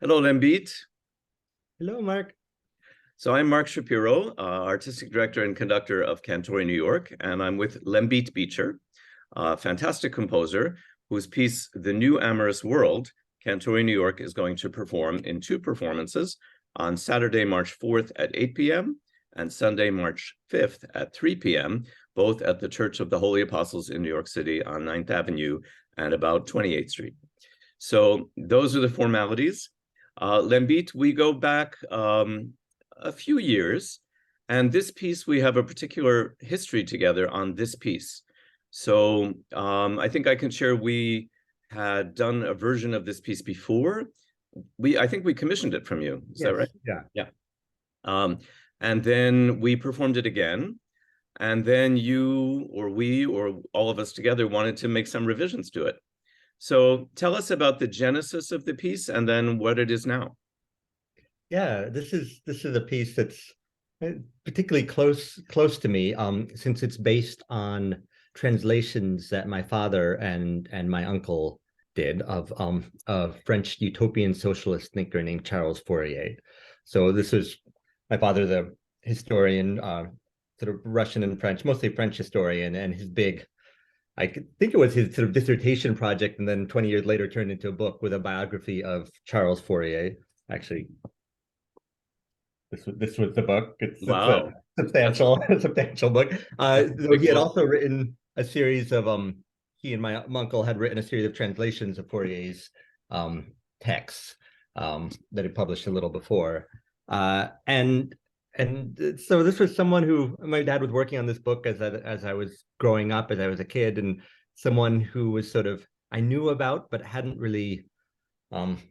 Hello, Lembit. Hello, Mark. So I'm Mark Shapiro, artistic director and conductor of Cantori, New York, and I'm with Lembit Beecher, a fantastic composer whose piece, The New Amorous World, Cantori, New York is going to perform in two performances on Saturday, March 4th at 8 p.m. and Sunday, March 5th at 3 p.m., both at the Church of the Holy Apostles in New York City on 9th Avenue and about 28th Street. So those are the formalities. Lembit, we go back a few years, and this piece, we have a particular history together on this piece. So I think I can share we had done a version of this piece before. I think we commissioned it from you. Is that right? Yeah. Yeah. And then we performed it again. And then you or we or all of us together wanted to make some revisions to it. So tell us about the genesis of the piece and then what it is now. Yeah, this is a piece that's particularly close to me, since it's based on translations that my father and my uncle did of a French utopian socialist thinker named Charles Fourier. So this was my father, the historian, sort of Russian and French, mostly French historian, and his big, I think it was his sort of dissertation project, and then 20 years later turned into a book with a biography of Charles Fourier. Actually, this was the book. It's Wow. a substantial book. So he had also written a series of he and my uncle had written a series of translations of Fourier's texts that he published a little before. And so this was someone who my dad was working on this book as I was growing up, as I was a kid, and someone who was sort of I knew about but hadn't really hadn't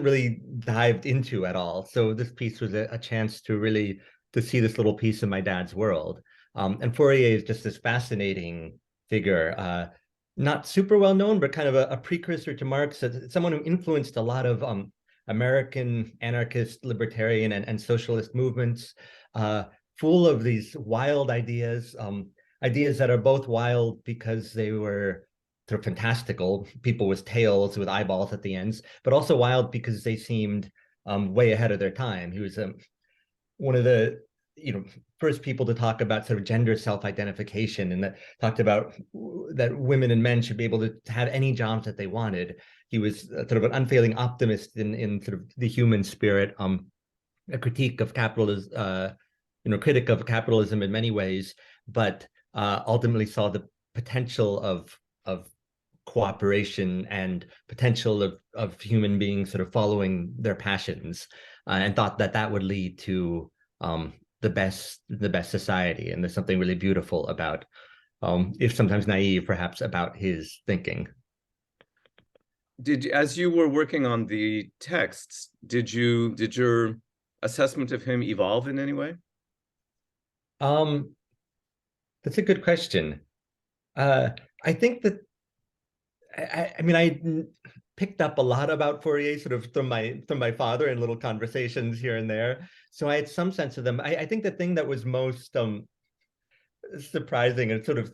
really dived into at all. So this piece was a chance to really to see this little piece of my dad's world. And Fourier is just this fascinating figure, not super well known, but kind of a precursor to Marx, someone who influenced a lot of American anarchist, libertarian, and socialist movements, full of these wild ideas, ideas that are both wild because they were sort of fantastical, people with tails with eyeballs at the ends, but also wild because they seemed way ahead of their time. He was one of the first people to talk about sort of gender self-identification, and that talked about that women and men should be able to have any jobs that they wanted. He was sort of an unfailing optimist in sort of the human spirit, a critique of capitalism, critic of capitalism in many ways, but ultimately saw the potential of cooperation and potential of human beings sort of following their passions, and thought that would lead to the best society. And there's something really beautiful about, if sometimes naive perhaps, about his thinking. As you were working on the texts, did your assessment of him evolve in any way? That's a good question. I think that I mean, I picked up a lot about Fourier sort of from my father in little conversations here and there. So I had some sense of them. I think the thing that was most surprising and sort of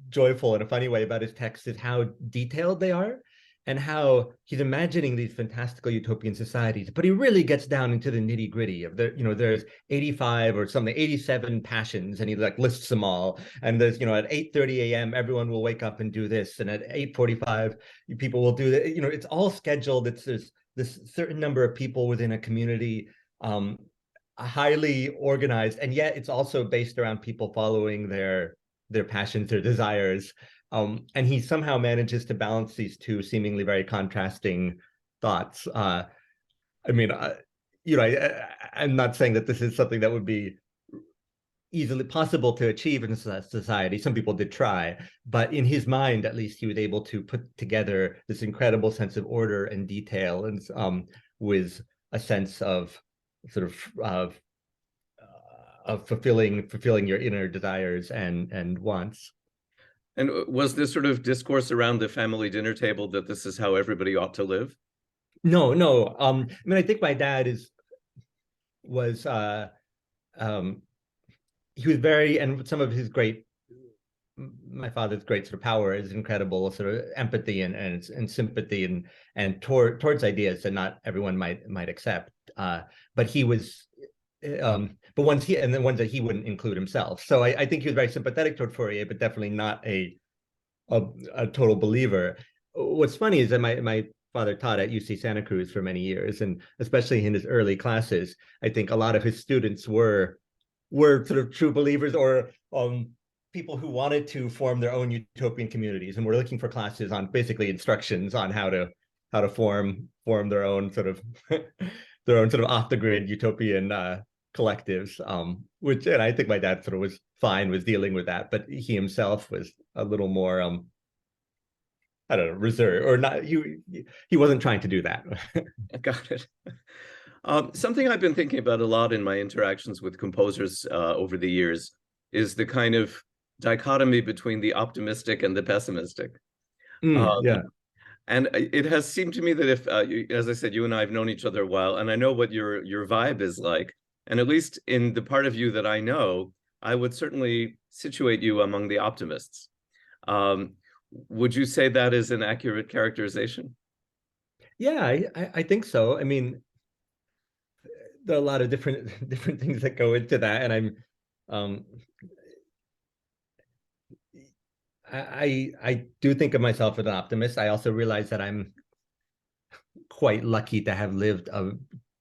joyful in a funny way about his texts is how detailed they are, and how he's imagining these fantastical utopian societies, but he really gets down into the nitty gritty of there's 85 or something, 87 passions, and he like lists them all. And there's, at 8:30 a.m., everyone will wake up and do this. And at 8:45, people will do that. It's all scheduled. There's this certain number of people within a community, highly organized. And yet it's also based around people following their passions, their desires. And he somehow manages to balance these two seemingly very contrasting thoughts. I'm not saying that this is something that would be easily possible to achieve in society. Some people did try, but in his mind, at least, he was able to put together this incredible sense of order and detail, and with a sense of sort of fulfilling your inner desires and wants. And was this sort of discourse around the family dinner table that this is how everybody ought to live? No. I think my dad was he was very, and some of his great my father's great sort of power is incredible sort of empathy and sympathy and towards ideas that not everyone might accept. But he was, but ones he and the ones that he wouldn't include himself. So I think he was very sympathetic toward Fourier, but definitely not a total believer. What's funny is that my father taught at UC Santa Cruz for many years, and especially in his early classes, I think a lot of his students were sort of true believers or people who wanted to form their own utopian communities, and were looking for classes on basically instructions on how to form their own sort of their own sort of off the grid utopian collectives. Which, and I think my dad sort of was fine with dealing with that, but he himself was a little more I don't know, reserved, or not. He wasn't trying to do that. Got it. Something I've been thinking about a lot in my interactions with composers over the years is the kind of dichotomy between the optimistic and the pessimistic. Yeah. And it has seemed to me that if, as I said, you and I have known each other a while, and I know what your vibe is like, and at least in the part of you that I know, I would certainly situate you among the optimists. Would you say that is an accurate characterization? Yeah, I think so. I mean, there are a lot of different things that go into that, and um I do think of myself as an optimist. I also realize that I'm quite lucky to have lived a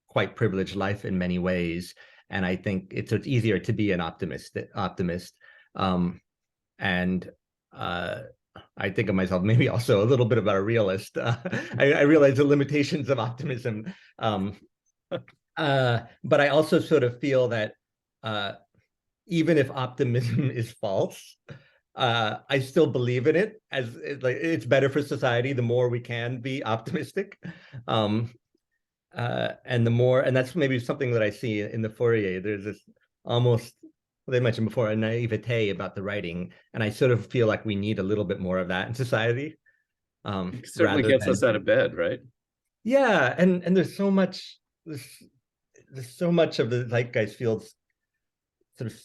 quite privileged life in many ways, and I think it's easier to be an optimist. And I think of myself maybe also a little bit about a realist. I realize the limitations of optimism, but I also sort of feel that even if optimism is false, I still believe in it, as like it's better for society the more we can be optimistic, and the more, and that's maybe something that I see in the Fourier. There's this almost, well, they mentioned before, a naivete about the writing, and I sort of feel like we need a little bit more of that in society. It certainly gets us out of bed, right? Yeah, and there's so much of the zeitgeist feels sort of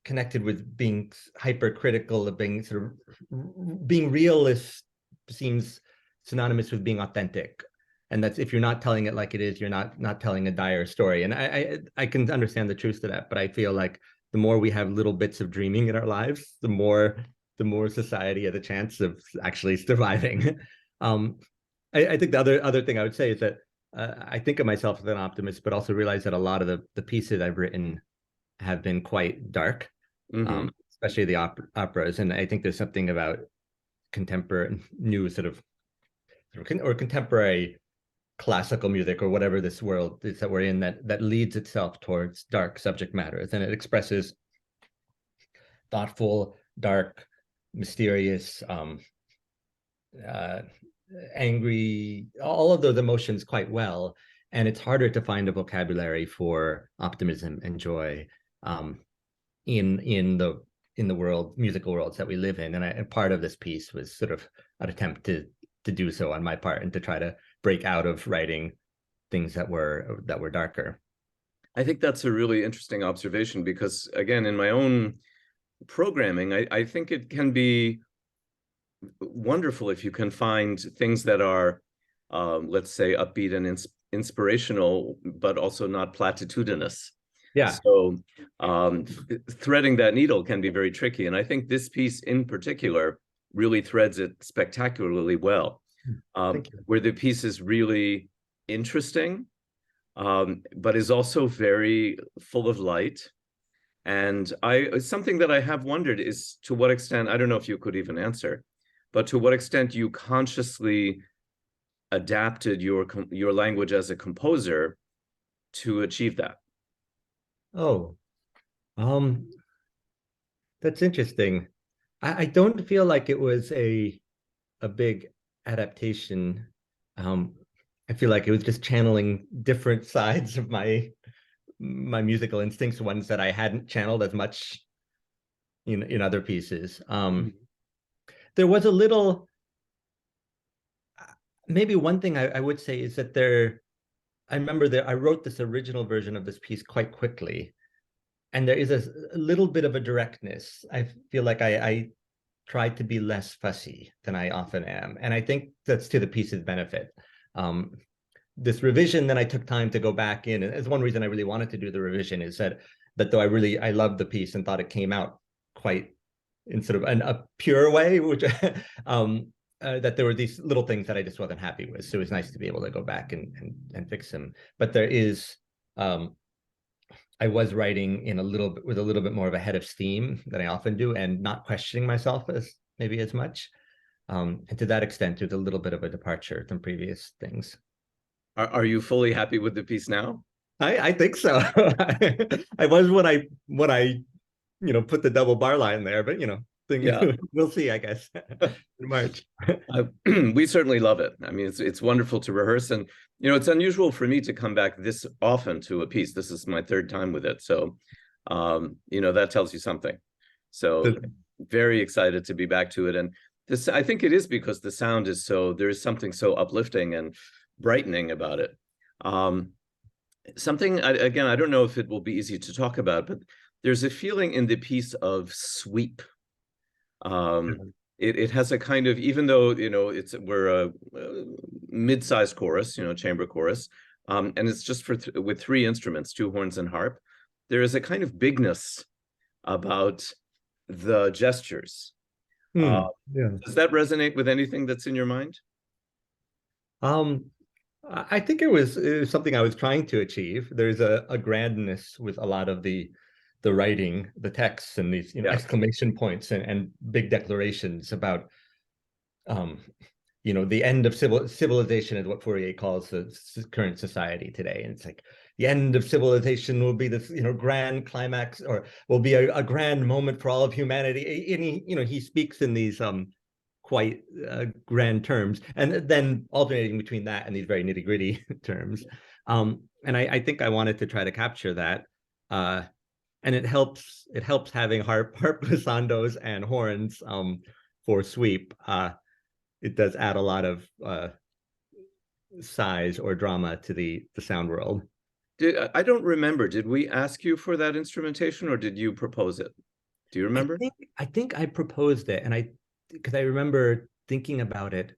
connected with being hypercritical, of being sort of being realist seems synonymous with being authentic, and that's, if you're not telling it like it is, you're not telling a dire story. And I can understand the truth to that, but I feel like the more we have little bits of dreaming in our lives, the more society has a chance of actually surviving. I think the other thing I would say is that I think of myself as an optimist, but also realize that a lot of the pieces I've written have been quite dark, especially the operas. And I think there's something about contemporary, new sort of, or contemporary classical music, or whatever this world is that we're in, that leads itself towards dark subject matters, and it expresses thoughtful, dark, mysterious, angry, all of those emotions quite well. And it's harder to find a vocabulary for optimism and joy in the world, musical worlds that we live in. And part of this piece was sort of an attempt to do so on my part, and to try to break out of writing things that were darker. I think that's a really interesting observation, because again, in my own programming, I think it can be wonderful if you can find things that are, let's say, upbeat and inspirational, but also not platitudinous. Yeah. So threading that needle can be very tricky. And I think this piece in particular really threads it spectacularly well, where the piece is really interesting, but is also very full of light. And something that I have wondered is, to what extent, I don't know if you could even answer, but to what extent you consciously adapted your language as a composer to achieve that. Oh, that's interesting. I don't feel like it was a big adaptation. I feel like it was just channeling different sides of my musical instincts, ones that I hadn't channeled as much in other pieces. There was a little, maybe one thing I would say is that I remember that I wrote this original version of this piece quite quickly, and there is a little bit of a directness. I feel like I tried to be less fussy than I often am. And I think that's to the piece's benefit. This revision, then I took time to go back in. And as one reason I really wanted to do the revision is that though I loved the piece and thought it came out quite in sort of a pure way, which that there were these little things that I just wasn't happy with. So it was nice to be able to go back and fix them. But there is, I was writing with a little bit more of a head of steam than I often do, and not questioning myself as much. And to that extent, there's a little bit of a departure from previous things. Are you fully happy with the piece now? I think so. I was when I put the double bar line there, but we'll see, I guess, in March. We certainly love it. I mean, it's wonderful to rehearse, and it's unusual for me to come back this often to a piece. This is my third time with it, so that tells you something. So very excited to be back to it, and this, I think it is because the sound is there is something so uplifting and brightening about it. Something, again, I don't know if it will be easy to talk about, but there's a feeling in the piece of sweep. It has a kind of, even though we're a mid-sized chorus, chamber chorus, and it's just with three instruments, two horns and harp, there is a kind of bigness about the gestures. Yeah. Does that resonate with anything that's in your mind? I think it was something I was trying to achieve. There's a grandness with a lot of the writing, the texts, and these exclamation points and big declarations about the end of civilization is what Fourier calls the current society today. And it's like the end of civilization will be this grand climax, or will be a grand moment for all of humanity. And he speaks in these quite grand terms, and then alternating between that and these very nitty-gritty terms. And I think I wanted to try to capture that. And it helps having harp glissandos and horns for sweep. It does add a lot of size or drama to the sound world. I don't remember. Did we ask you for that instrumentation, or did you propose it? Do you remember? I think I proposed it, and because I remember thinking about it.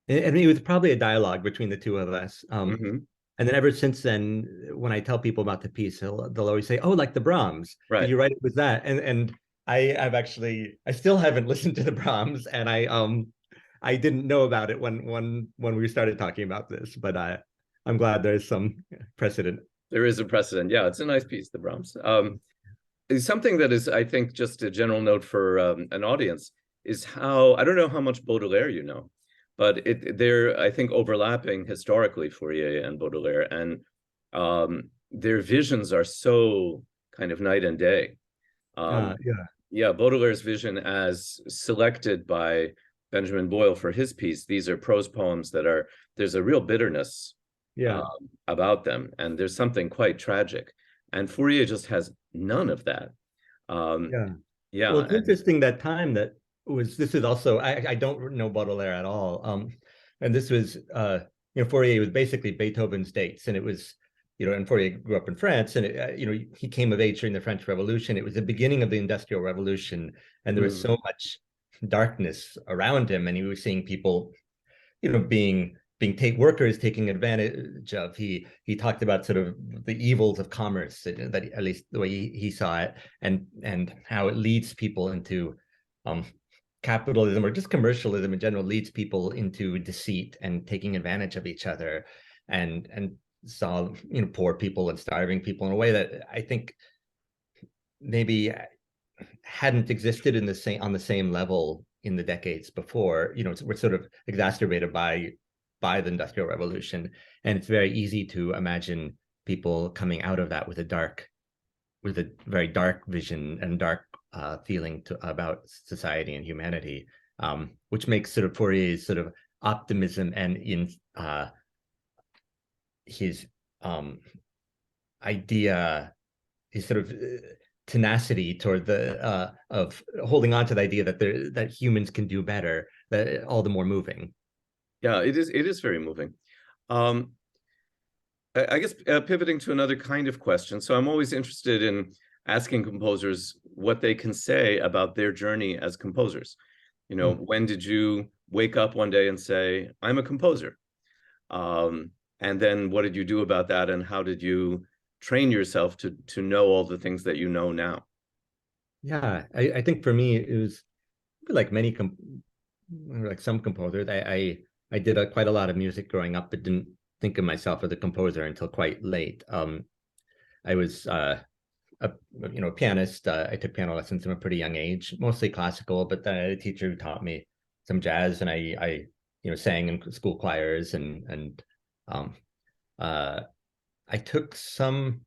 I mean, it was probably a dialogue between the two of us. And then ever since then, when I tell people about the piece, they'll always say, "Oh, like the Brahms. Right. Did you write it with that?" And I still haven't listened to the Brahms, and I didn't know about it when we started talking about this, but I'm glad there's some precedent. There is a precedent. Yeah, it's a nice piece, the Brahms. Something that is, I think, just a general note for an audience is how, I don't know how much Baudelaire you know, but they're, I think, overlapping historically, Fourier and Baudelaire, and their visions are so kind of night and day. Baudelaire's vision as selected by Benjamin Boyle for his piece, these are prose poems that there's a real bitterness about them, and there's something quite tragic. And Fourier just has none of that. Well, it's interesting that time this is also, I don't know Baudelaire at all. And this was, Fourier was basically Beethoven's dates, and it was, and Fourier grew up in France, and he came of age during the French Revolution. It was the beginning of the Industrial Revolution, and there was so much darkness around him, and he was seeing people, workers taking advantage of. He talked about sort of the evils of commerce, that at least the way he saw it, and how it leads people into capitalism, or just commercialism in general, leads people into deceit and taking advantage of each other, and saw poor people and starving people in a way that I think maybe hadn't existed on the same level in the decades before. We're sort of exacerbated by the Industrial Revolution, and it's very easy to imagine people coming out of that with a very dark vision and dark feeling about society and humanity, which makes sort of Fourier's sort of optimism and in his idea, his sort of tenacity toward of holding on to the idea that humans can do better, that all the more moving. Yeah, it is very moving. I guess pivoting to another kind of question. So I'm always interested in asking composers what they can say about their journey as composers. You know, when did you wake up one day and say, I'm a composer? And then what did you do about that? And how did you train yourself to know all the things that you know now? Yeah, I think for me, it was like like some composers. I did quite a lot of music growing up, but didn't think of myself as a composer until quite late. I was a pianist. I took piano lessons from a pretty young age, mostly classical, but then I had a teacher who taught me some jazz, and I sang in school choirs, and um, uh, I took some,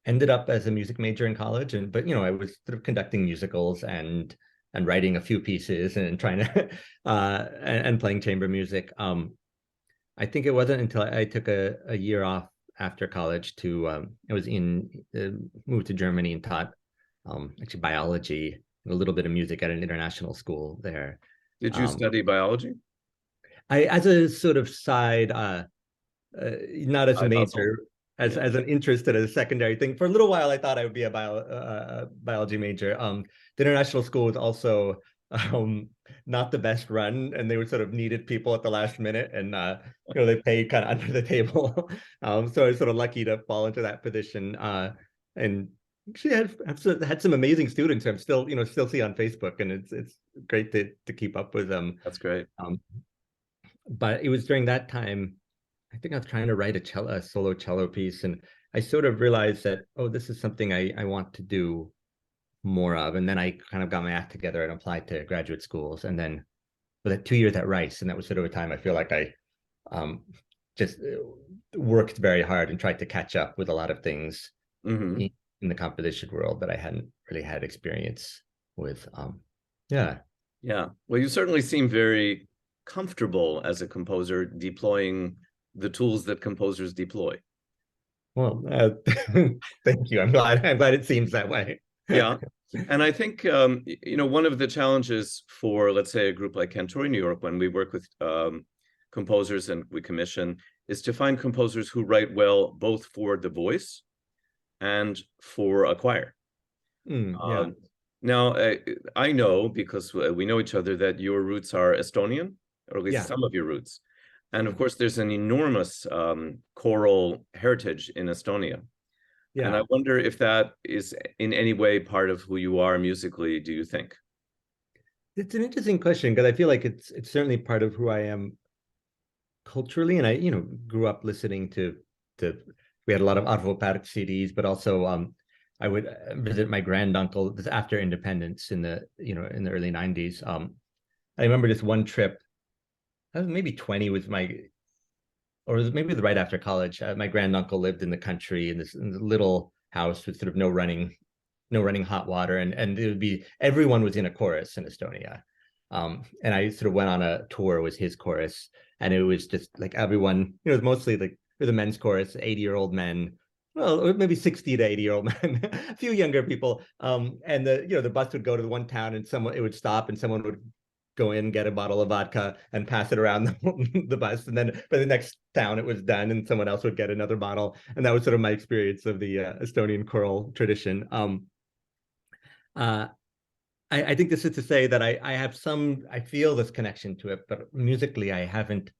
ended up as a music major in college, but I was sort of conducting musicals and writing a few pieces and trying to and playing chamber music. I think it wasn't until I took a year off after college to I was moved to Germany and taught actually biology and a little bit of music at an international school there. Did you study biology? I, as a sort of side, not as a Side hustle? major, as Yeah. as an interest and a secondary thing. For a little while, I thought I would be a biology major. The international school was also not the best run, and they were sort of needed people at the last minute, and they paid kind of under the table. So I was sort of lucky to fall into that position. And she had some amazing students who I'm still see on Facebook, and it's great to keep up with them. That's great. But it was during that time, I think I was trying to write a solo cello piece, and I sort of realized that, oh, this is something I want to do more of. And then I kind of got my act together and applied to graduate schools. And then with 2 years at Rice, and that was sort of a time I feel like I just worked very hard and tried to catch up with a lot of things in the composition world that I hadn't really had experience with. Yeah. Well, you certainly seem very comfortable as a composer deploying the tools that composers deploy. Well, thank you. I'm glad it seems that way. Yeah. And I think, one of the challenges for, let's say, a group like Cantori New York, when we work with composers and we commission, is to find composers who write well both for the voice and for a choir. Yeah. Now, I know, because we know each other, that your roots are Estonian, or at least some of your roots. And of course, there's an enormous choral heritage in Estonia. Yeah. And I wonder if that is in any way part of who you are musically, do you think? It's an interesting question, because I feel like it's certainly part of who I am culturally. And I, grew up listening to we had a lot of Arvo Pärt CDs, but also I would visit my granduncle after independence in the early 90s. I remember this one trip, I was maybe 20, was or it was maybe right after college. My granduncle lived in the country in this little house with sort of no running hot water, and it would be, everyone was in a chorus in Estonia. And I sort of went on a tour with his chorus, and it was just like everyone, it was mostly like the men's chorus, 80-year-old men, well, maybe 60 to 80-year-old men, a few younger people. And the bus would go to the one town, and it would stop, and someone would go in, get a bottle of vodka, and pass it around the bus. And then by the next town, it was done, and someone else would get another bottle. And that was sort of my experience of the Estonian choral tradition. I think this is to say that I feel this connection to it, but musically I haven't.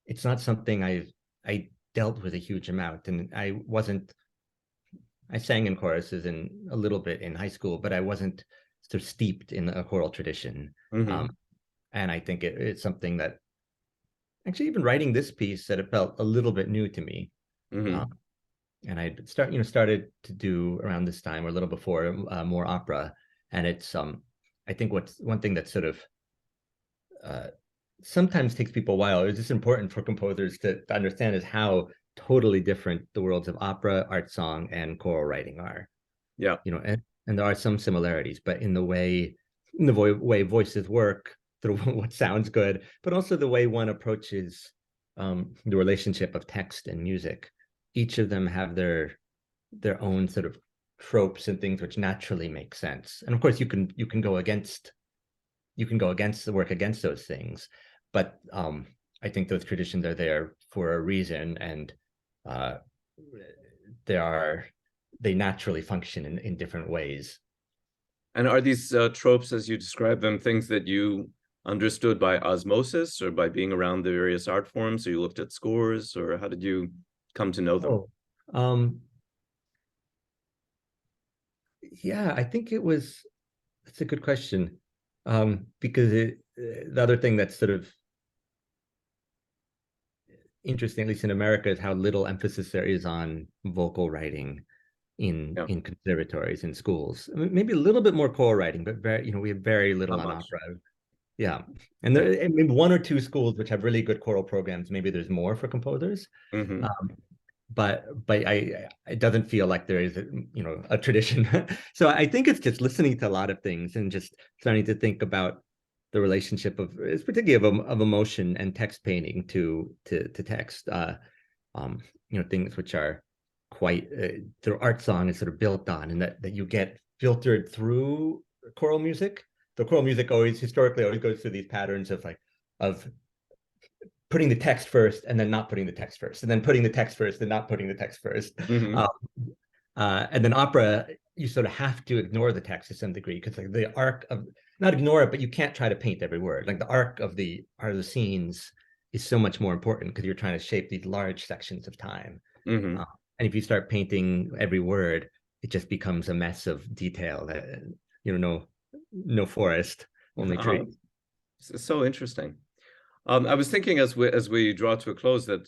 It's not something I dealt with a huge amount, and I sang in choruses and a little bit in high school, but I wasn't sort of steeped in a choral tradition. And I think it's something that actually, even writing this piece, that it felt a little bit new to me. And I started to do around this time or a little before more opera. And it's I think what's one thing that sort of sometimes takes people a while, is just important for composers to understand, is how totally different the worlds of opera, art song, and choral writing are. Yeah. And there are some similarities, but in the way voices work, through what sounds good, but also the way one approaches the relationship of text and music. Each of them have their own sort of tropes and things which naturally make sense. And of course, you can go against those things, but I think those traditions are there for a reason, and they naturally function in different ways. And are these tropes, as you describe them, things that you understood by osmosis or by being around the various art forms? Or you looked at scores, or how did you come to know them? Oh, yeah, I think that's a good question. Because the other thing that's sort of interesting, at least in America, is how little emphasis there is on vocal writing in conservatories, in schools. I mean, maybe a little bit more choral writing, but we have very little on opera. Yeah. And there, I mean, one or two schools which have really good choral programs, maybe there's more for composers. Mm-hmm. But it doesn't feel like there is a tradition. So I think it's just listening to a lot of things and just starting to think about the relationship it's particularly of emotion and text painting to text. Things which are quite their art song is sort of built on, and that you get filtered through choral music. The choral music historically always goes through these patterns of putting the text first and then not putting the text first, and then putting the text first and not putting the text first. Mm-hmm. And then opera, you sort of have to ignore the text to some degree, because like the arc of, not ignore it, but you can't try to paint every word. Like the arc of the scenes is so much more important because you're trying to shape these large sections of time. Mm-hmm. And if you start painting every word, it just becomes a mess of detail that, no forest, only trees. So interesting. I was thinking as we draw to a close that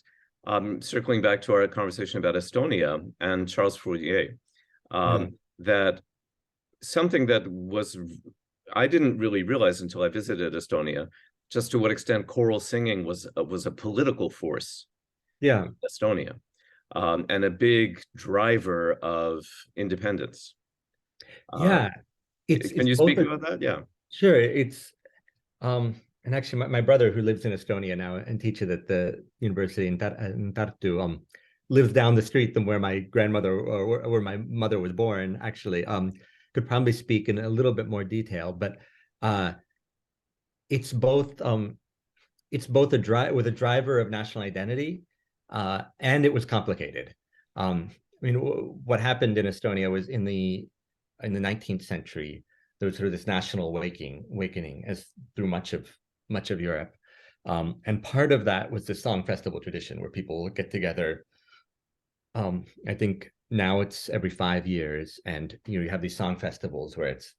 circling back to our conversation about Estonia and Charles Fourier, that something that I didn't really realize until I visited Estonia, just to what extent choral singing was a political force. Yeah, in Estonia, and a big driver of independence. Yeah, can you speak about that? Yeah. Sure. And actually, my brother, who lives in Estonia now and teaches at the university in Tartu, lives down the street from where my grandmother or where my mother was born. Actually, could probably speak in a little bit more detail, but it's both a driver of national identity, and it was complicated. I mean, what happened in Estonia was in the 19th century, there was sort of this national awakening as through much of Europe. And part of that was the song festival tradition where people get together. I think now it's every 5 years, and you have these song festivals where it's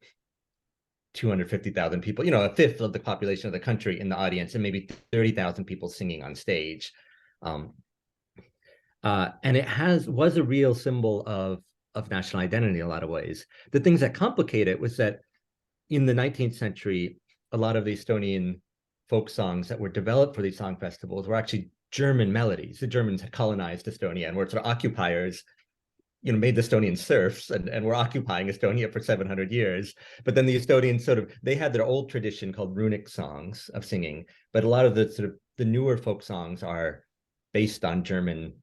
250,000 people, a fifth of the population of the country in the audience, and maybe 30,000 people singing on stage. And it was a real symbol of national identity in a lot of ways. The things that complicate it was that in the 19th century, a lot of the Estonian folk songs that were developed for these song festivals were actually German melodies. The Germans had colonized Estonia and were sort of occupiers, made the Estonians serfs and were occupying Estonia for 700 years. But then the Estonians they had their old tradition called runic songs of singing, but a lot of the newer folk songs are based on German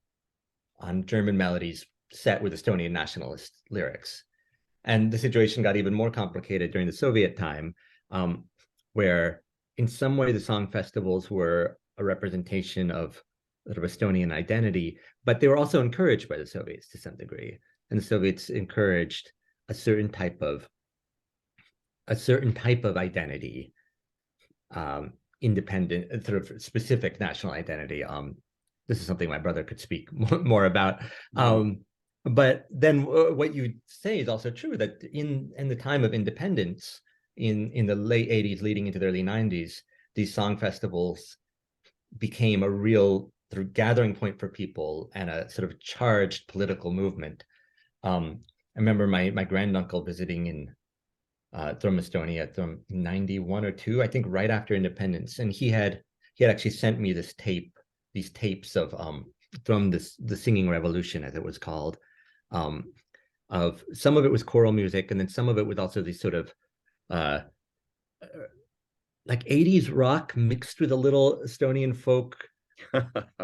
melodies set with Estonian nationalist lyrics. And the situation got even more complicated during the Soviet time, where in some way the song festivals were a representation of sort of Estonian identity, but they were also encouraged by the Soviets to some degree. And the Soviets encouraged a certain type of identity, independent, sort of specific national identity. This is something my brother could speak more about. But then what you say is also true, that in the time of independence, in the late 80s leading into the early 90s, these song festivals became a real sort of gathering point for people and a sort of charged political movement. I remember my granduncle visiting in from Estonia from 91 or 2, I think, right after independence, and he had actually sent me these tapes of from the singing revolution, as it was called. Of some of it was choral music, and then some of it was also these sort of like 80s rock mixed with a little Estonian folk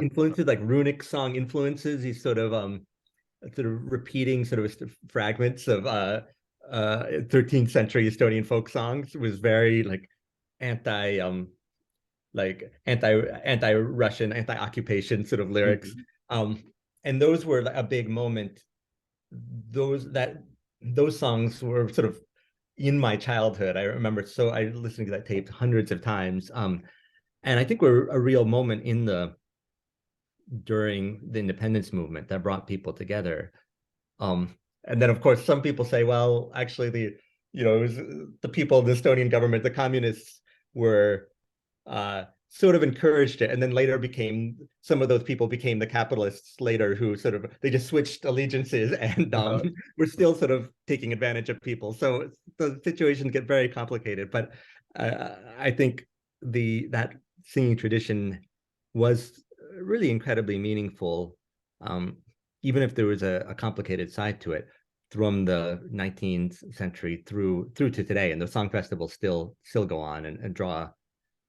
influences, like runic song influences, these sort of repeating sort of fragments of 13th century Estonian folk songs. It was very like anti-Russian, anti-occupation sort of lyrics. And those were a big moment. Those songs were sort of in my childhood. I remember, so I listened to that tape hundreds of times. And I think we're a real moment during the independence movement that brought people together. And then, of course, some people say, well, actually, it was the people, the Estonian government, the communists were sort of encouraged it, and then later some of those people became the capitalists later, who they just switched allegiances, and we're still sort of taking advantage of people. So the situations get very complicated. But I think that singing tradition was really incredibly meaningful, even if there was a complicated side to it, from the 19th century through to today. And the song festivals still go on and draw,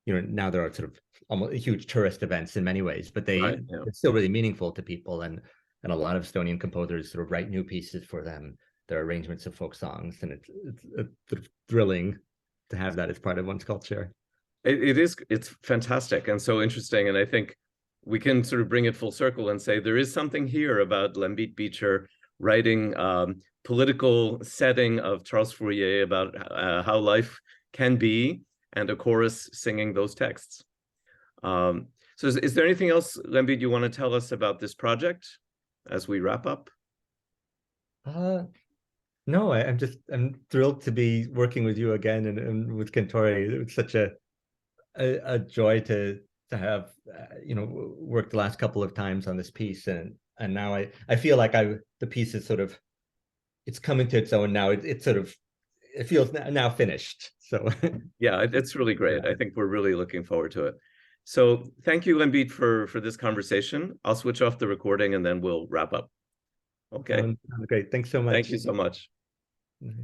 now there are sort of almost huge tourist events in many ways, but they're still really meaningful to people. And a lot of Estonian composers sort of write new pieces for them, their arrangements of folk songs. And it's sort of thrilling to have that as part of one's culture. It's fantastic and so interesting. And I think we can sort of bring it full circle and say there is something here about Lembit Beecher writing political setting of Charles Fourier about how life can be, and a chorus singing those texts. So is there anything else, Lembit, you want to tell us about this project as we wrap up? No, I'm thrilled to be working with you again and with Cantori. It's such a joy to have worked the last couple of times on this piece, and now I feel like the piece is sort of, it's coming to its own now. It feels now finished. So yeah, it's really great. I think we're really looking forward to it. So thank you, Lembit, for this conversation. I'll switch off the recording and then we'll wrap up. Okay. Great. Thanks so much. Thank you so much. Mm-hmm.